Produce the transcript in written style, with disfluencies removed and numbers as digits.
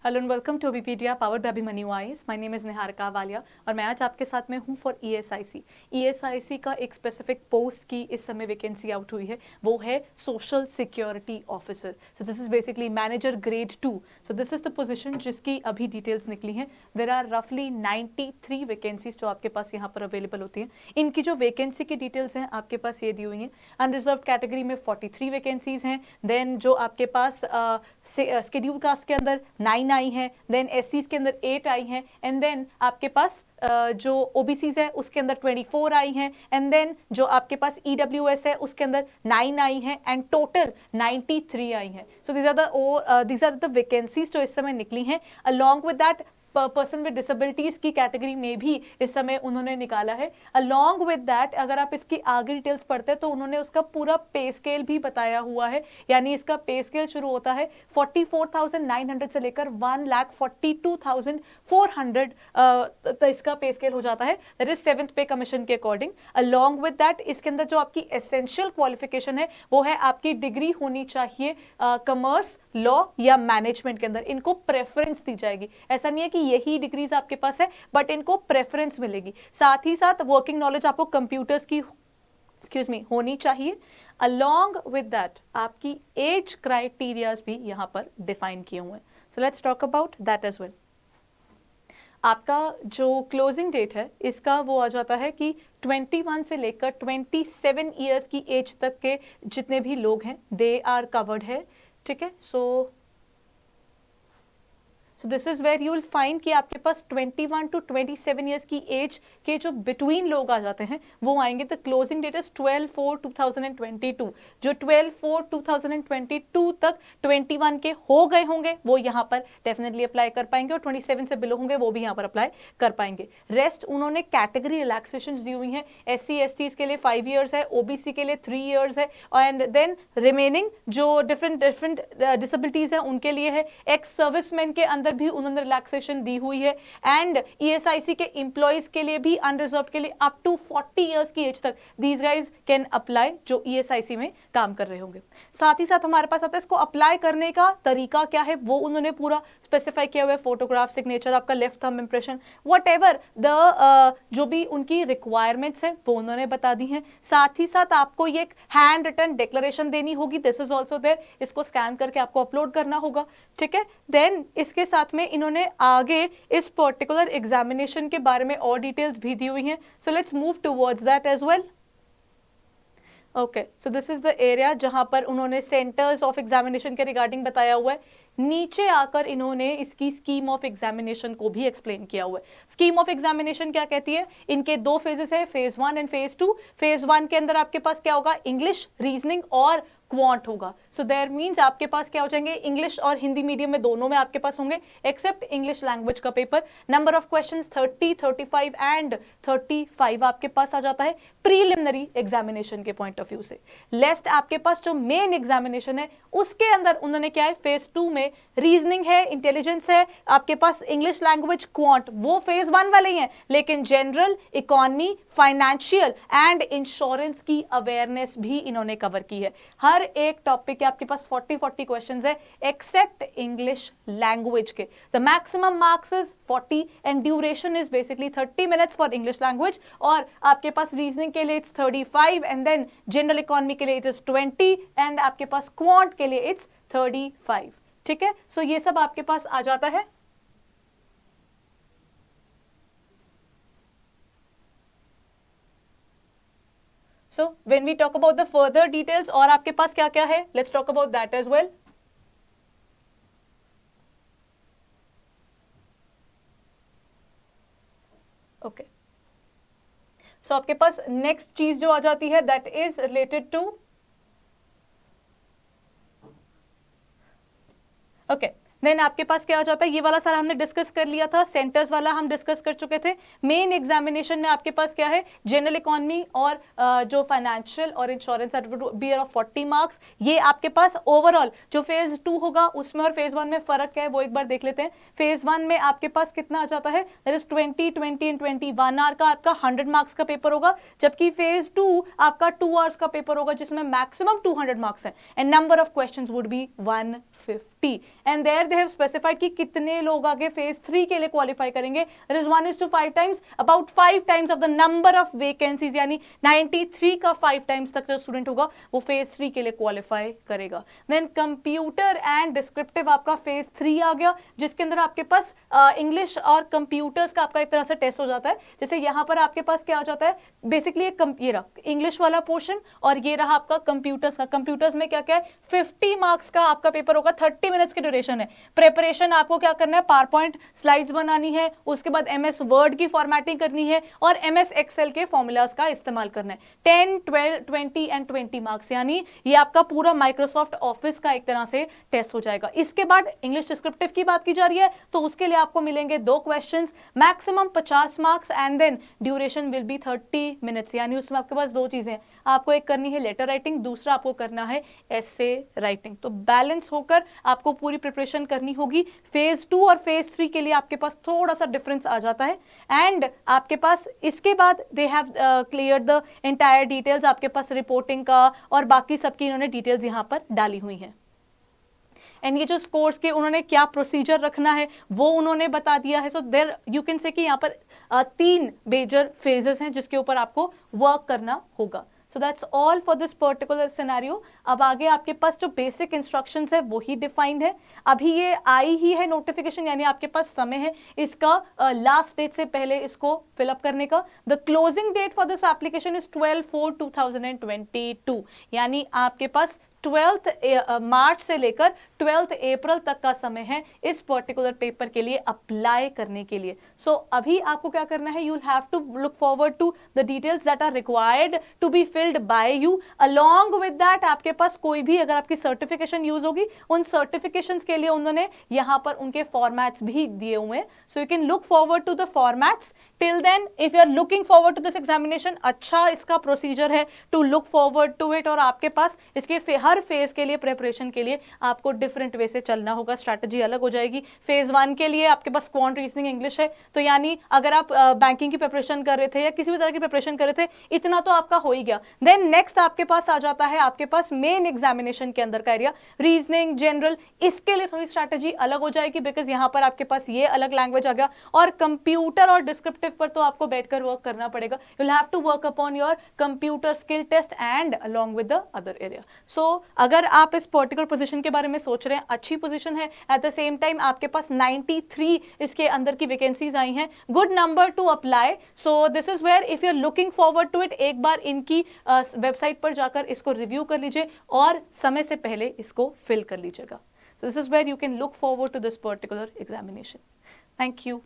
Hello and welcome to बीपीडिया powered by Moneywise. My name is Niharika Walia और मैं आज आपके साथ में हूँ फॉर ईएसआईसी। ईएसआईसी का एक स्पेसिफिक पोस्ट की इस समय वैकेंसी आउट हुई है, वो है social security officer. So this is basically manager grade 2। So this is the position जिसकी अभी डिटेल्स निकली हैं। देर आर रफली 93 वैकेंसीज जो आपके पास यहाँ पर अवेलेबल होती हैं। इनकी जो वैकेंसी की डिटेल्स हैं आपके पास ये दी हुई हैं। अनरिजर्व कैटेगरी में 43 वैकेंसीज हैं। देन जो आपके पास शेड्यूल कास्ट के अंदर 9 आई हैं, देन एससीज के अंदर 8 आई हैं, एंड देन आपके पास जो ओबीसीज है उसके अंदर 24 आई हैं, एंड देन जो आपके पास ईडब्ल्यूएस है उसके अंदर 9 आई हैं, एंड टोटल 93 आई हैं। So these are the vacancies जो इस समय निकली हैं। Along with that person with disabilities की कैटेगरी में भी इस समय उन्होंने निकाला है। अलॉन्ग विद दैट अगर आप इसकी आगे डिटेल्स पढ़ते हैं तो उन्होंने उसका पूरा पे स्केल भी बताया हुआ है। यानी इसका पे स्केल शुरू होता है 44,900 से लेकर 1,42,400 तो इसका पे स्केल हो जाता है। दैट इज 7th पे कमीशन के अकॉर्डिंग। अलॉन्ग विद दैट इसके अंदर जो आपकी एसेंशियल क्वालिफिकेशन है वो है आपकी डिग्री होनी चाहिए कॉमर्स, लॉ या मैनेजमेंट के अंदर। इनको प्रेफरेंस दी जाएगी। ऐसा नहीं है कि यही डिग्रीज आपके पास है, बट इनको प्रेफरेंस मिलेगी। साथ ही साथ वर्किंग नॉलेज आपको कंप्यूटर्स की होनी चाहिए। अलॉन्ग विद दैट आपकी एज क्राइटेरियाज भी यहां पर डिफाइन किए हुए हैं। So let's talk about that as well. आपका जो क्लोजिंग डेट है इसका वो आ जाता है कि 21 से लेकर 27 ईयर्स की एज तक के जितने भी लोग हैं दे आर कवर्ड है। ठीक है, so this is where you will find कि आपके पास 21 टू 27 ईयर्स की एज के जो बिटवीन लोग आ जाते हैं वो आएंगे। The closing date is 12/4/2022। जो 12/4/2022 तक 21 के हो गए होंगे वो यहाँ पर डेफिनेटली अप्लाई कर पाएंगे, और 27 से बिलो होंगे वो भी यहाँ पर अप्लाई कर पाएंगे। रेस्ट उन्होंने कैटेगरी रिलैक्सेशन दी हुई हैं। SC/STs के लिए 5 ईयर्स है, OBC के लिए 3 ईयर्स है, एंड देन रिमेनिंग जो डिफरेंट डिसेबिलिटीज है उनके लिए है। एक्स सर्विसमैन के अंदर भी उन्होंने रिलैक्सेशन दी हुई है, एंड ईएसआईसी के एम्प्लॉइज के लिए भी अनरिजर्व के लिए अप टू 40 इयर्स की एज तक दीज गाइज कैन अप्लाई जो ईएसआईसी में काम कर रहे होंगे। साथ ही साथ हमारे पास आता है इसको अप्लाई करने का तरीका क्या है वो उन्होंने पूरा स्पेसिफाई किया हुआ है। फोटोग्राफ, सिग्नेचर, आपका left thumb impression, what ever the जो भी उनकी रिक्वायरमेंट्स है वो उन्होंने बता दी हैं। साथ ही साथ आपको ये एक हैंड रिटन डिक्लेरेशन देनी होगी। This is also there. इसको स्कैन करके आपको अपलोड करना होगा। ठीक है, देन इसके साथ में इन्होंने आगे इस पर्टिकुलर एग्जामिनेशन के बारे में और डिटेल्स भी दी हुई हैं। So let's move towards that as well. Okay, so this is the area जहां पर उन्होंने सेंटर्स ऑफ एग्जामिनेशन के रिगार्डिंग बताया हुआ है। नीचे आकर इन्होंने इसकी स्कीम ऑफ एग्जामिनेशन को भी एक्सप्लेन किया हुआ है। स्कीम ऑफ एग्जामिनेशन क्या कहती है? इनके 2 फेजेस है, फेज 1 एंड फेज 2। फेज 1 के अंदर आपके पास क्या होगा? इंग्लिश, रीजनिंग और क्वांट होगा। सो देयर मीन्स आपके पास क्या हो जाएंगे? इंग्लिश और हिंदी मीडियम में दोनों में आपके पास होंगे, एक्सेप्ट इंग्लिश लैंग्वेज का paper. Number of questions 30, 35 and 35 आपके पास आ जाता है प्रीलिमिनरी एग्जामिनेशन के पॉइंट ऑफ व्यू से। लेस्ट आपके पास जो मेन एग्जामिनेशन है उसके अंदर उन्होंने क्या है, फेज 2 में रीजनिंग है, इंटेलिजेंस है, आपके पास इंग्लिश लैंग्वेज, क्वांट, वो फेज 1 वाले ही हैं, लेकिन general, economy, financial and insurance की अवेयरनेस भी इन्होंने कवर की है। हर एक टॉपिक के आपके पास 40 क्वेश्चंस है, एक्सेप्ट इंग्लिश लैंग्वेज के। The maximum marks is 40 and duration is basically 30 minutes for English language, और आपके पास रीजनिंग के लिए it's 35, and then general economy के लिए इट इज 20, एंड आपके पास क्वांट के लिए इट्स 35। ठीक है, सो ये सब आपके पास आ जाता है। So when we talk about the further details और आपके पास क्या क्या है, let's talk about that as well. Okay. So आपके पास next चीज जो आ जाती है that is related to okay. Then आपके पास क्या हो जाता है, ये वाला सारा हमने डिस्कस कर लिया था, सेंटर्स वाला हम डिस्कस कर चुके थे। मेन एग्जामिनेशन में आपके पास क्या है, जनरल इकोनॉमी और जो फाइनेंशियल और इंश्योरेंस बी ऑफ 40 मार्क्स। ये आपके पास ओवरऑल जो फेज 2 होगा उसमें और फेज 1 में फर्क क्या है वो एक बार देख लेते हैं। फेज 1 में आपके पास कितना आ जाता है, दैट इज 20, 20 एंड 20, 1 आवर का आपका 100 मार्क्स का पेपर होगा, जबकि फेज 2 आपका 2 आवर्स का पेपर होगा जिसमें मैक्सिमम 200 मार्क्स है, and number of questions would be 150, and there they have specified कि कितने लोग आगे फेज 3 के लिए क्वालिफाई करेंगे. It is 1 to 5 times, about 5 times of the number of vacancies, यानी 93 का 5 टाइम्स तक जो स्टूडेंट होगा वो फेज 3 के लिए क्वालिफाई करेगा. देन कंप्यूटर एंड डिस्क्रिप्टिव आपका फेज 3 आ गया, जिसके अंदर आपके पास इंग्लिश और कंप्यूटर्स का आपका एक तरह से टेस्ट हो जाता है. जैसे यहाँ पर आपके पास क्या आ जाता है, बेसिकली ये रहा इंग्लिश वाला पोर्शन और ये रहा आपका कंप्यूटर्स का. कंप्यूटर्स में क्या क्या है, 50 मार्क्स का आपका पेपर होगा, 30 मिनट्स की ड्यूरेशन है. प्रिपरेशन आपको क्या करना है, पावर पॉइंट स्लाइड्स बनानी है, उसके बाद MS वर्ड की फॉर्मेटिंग करनी है और MS एक्सेल के फॉर्मूलाज का इस्तेमाल करना है. 10, 12, 20 एंड 20 मार्क्स, यानी ये आपका पूरा माइक्रोसॉफ्ट ऑफिस का एक तरह से टेस्ट हो जाएगा. इसके बाद इंग्लिश डिस्क्रिप्टिव की बात की जा रही है तो उसके लिए आपको मिलेंगे 2 questions, maximum 50 marks and then duration will be 30 minutes. यानी उसमें आपके पास 2 चीजें, आपको एक करनी है लेटर राइटिंग, दूसरा आपको करना है एसे राइटिंग. तो बैलेंस होकर आपको पूरी प्रिपरेशन करनी होगी. फेज 2 और फेज 3 के लिए आपके पास थोड़ा सा डिफरेंस आ जाता है. एंड आपके पास इसके बाद they have clear the entire details, आपके पास रिपोर्टिंग का और बाकी सबकी इन्होंने डिटेल्स यहाँ पर डाली हुई हैं. एंड ये जो स्कोर्स के उन्होंने क्या प्रोसीजर रखना है वो उन्होंने बता दिया है. So there you can say कि यहाँ पर 3 मेजर फेजेस हैं जिसके ऊपर आपको वर्क करना होगा. So that's all for this particular scenario. अब आगे आपके पास जो बेसिक इंस्ट्रक्शंस है वो ही डिफाइंड है. अभी ये आई ही है नोटिफिकेशन, यानी आपके पास समय है इसका लास्ट डेट से पहले इसको फिलअप करने का. The closing date for this application is 12/4/2022, यानी आपके पास 12th मार्च से लेकर 12th अप्रैल तक का समय है इस पर्टिकुलर पेपर के लिए अप्लाई करने के लिए. सो अभी आपको क्या करना है, you will have to look forward to the details that are required to be filled by you. Along with that आपके पास कोई भी अगर आपकी सर्टिफिकेशन यूज होगी, उन सर्टिफिकेशंस के लिए उन्होंने यहाँ पर उनके फॉर्मेट्स भी दिए हुए हैं. So you can look forward to the formats. Till then if you are looking forward to this examination, अच्छा इसका प्रोसीजर है to look forward to it. और आपके पास इसके हर फेज के लिए प्रिपरेशन के लिए आपको डिफरेंट वे से चलना होगा, स्ट्रैटेजी अलग हो जाएगी. फेज 1 के लिए आपके पास क्वांट रीजनिंग इंग्लिश है, तो यानी अगर आप बैंकिंग की प्रिपरेशन कर रहे थे या किसी भी तरह की प्रिपरेशन कर रहे थे, इतना तो आपका हो ही गया. देन नेक्स्ट आपके पास आ जाता है आपके पास मेन एग्जामिनेशन के अंदर का एरिया, रीजनिंग जनरल. इसके लिए थोड़ी स्ट्रैटेजी अलग हो जाएगी बिकॉज यहाँ पर आपके पास ये अलग लैंग्वेज आ गया. और कंप्यूटर और डिस्क्रिप्टिव पर तो आपको बैठकर वर्क करना पड़ेगा. You will have to work upon your computer skill test and along with the other area. So अगर आप इस पर्टिकुलर पोजीशन के बारे में सोच रहे हैं, अच्छी पोजीशन है. एट द सेम टाइम आपके पास 93 इसके अंदर की वैकेंसीज आई हैं, good number to apply. So this is where if you are looking forward to it, एक बार इनकी वेबसाइट पर जाकर इसको रिव्यू कर लीजिए और समय से पहले इसको फिल कर लीजिएगा. So this is where you can look forward to this particular examination. Thank you.